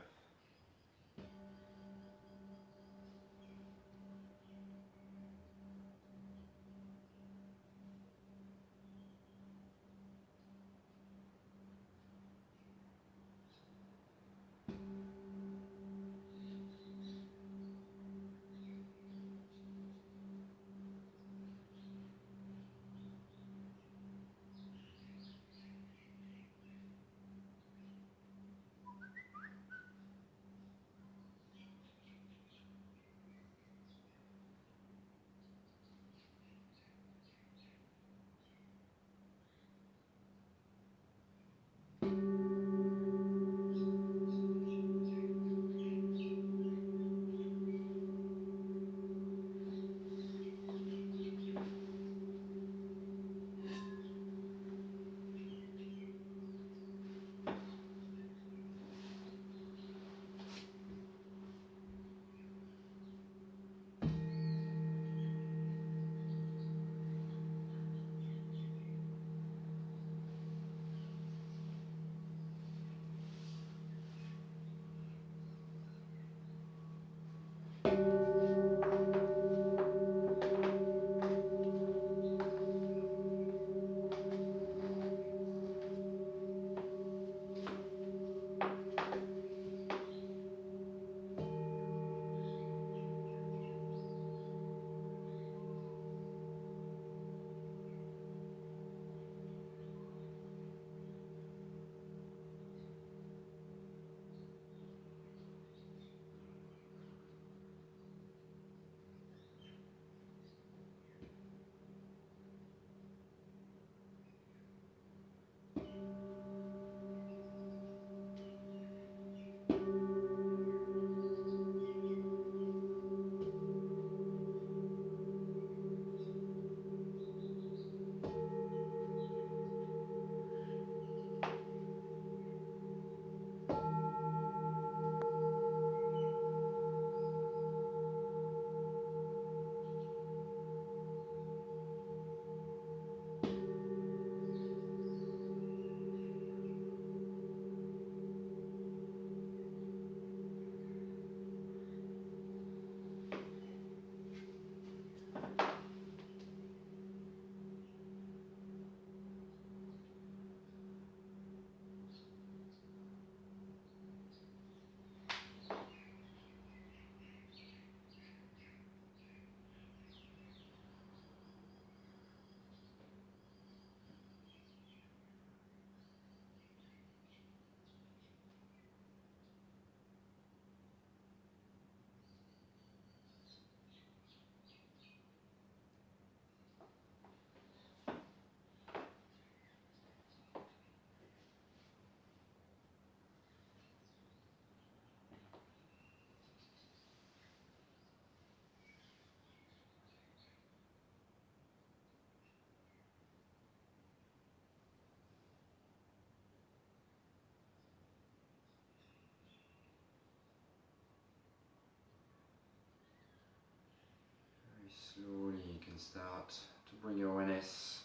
Slowly you can start to bring your awareness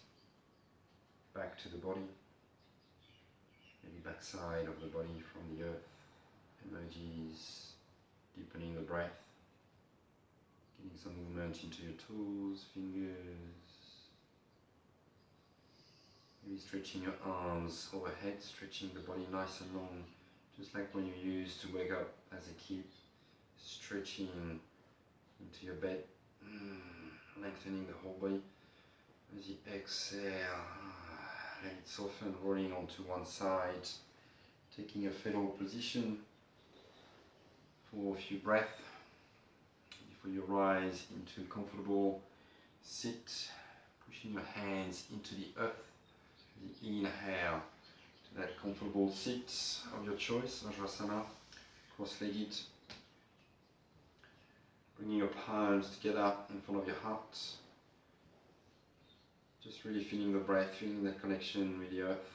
back to the body, maybe backside of the body from the earth, energies, deepening the breath, getting some movement into your toes, fingers, maybe stretching your arms overhead, stretching the body nice and long, just like when you used to wake up as a kid, stretching into your bed, lengthening the whole body. As you exhale, let it soften, rolling onto one side, taking a fetal position for a few breaths before you rise into a comfortable sit, pushing your hands into the earth. The inhale to that comfortable sit of your choice, Shavasana, cross-legged. Bringing your palms together in front of your heart. Just really feeling the breath, feeling that connection with the earth.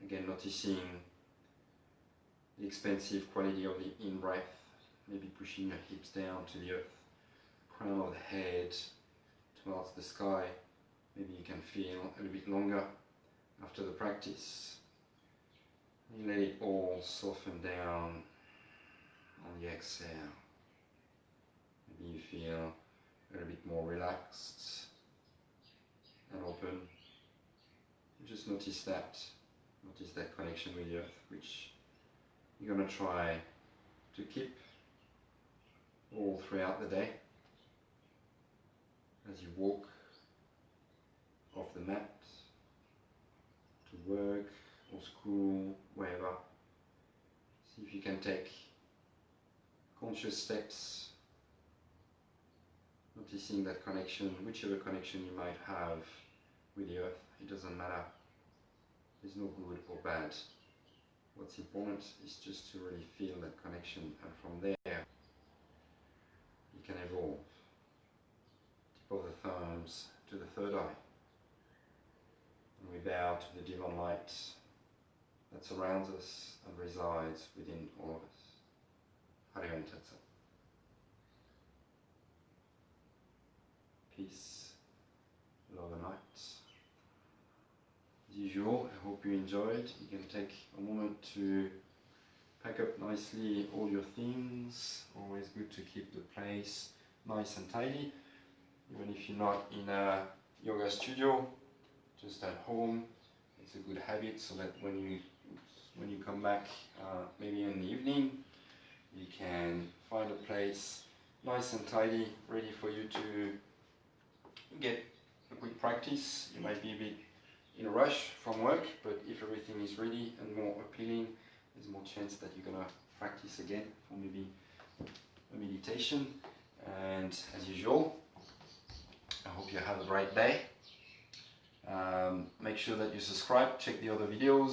Again, noticing the expansive quality of the in-breath. Maybe pushing your hips down to the earth. Crown of the head towards the sky. Maybe you can feel a little bit longer after the practice. And let it all soften down on the exhale. Maybe you feel a little bit more relaxed and open. Just notice that connection with the earth, which you're going to try to keep all throughout the day as you walk off the mat to work or school, wherever. See if you can take conscious steps, noticing that connection, whichever connection you might have with the earth. It doesn't matter. There's no good or bad. What's important is just to really feel that connection, and from there you can evolve. Tip of the thumbs to the third eye. And we bow to the divine light that surrounds us and resides within all of us. Hari Om Tat Sat. Peace, love and light. As usual, I hope you enjoyed. You can take a moment to pack up nicely all your things. Always good to keep the place nice and tidy. Even if you're not in a yoga studio, just at home, it's a good habit so that when you come back, maybe in the evening, you can find a place nice and tidy, ready for you to get a quick practice. You might be a bit in a rush from work, but if everything is ready and more appealing, there's more chance that you're gonna practice again for maybe a meditation. And as usual, I hope you have a great day. Make sure that you subscribe, check the other videos.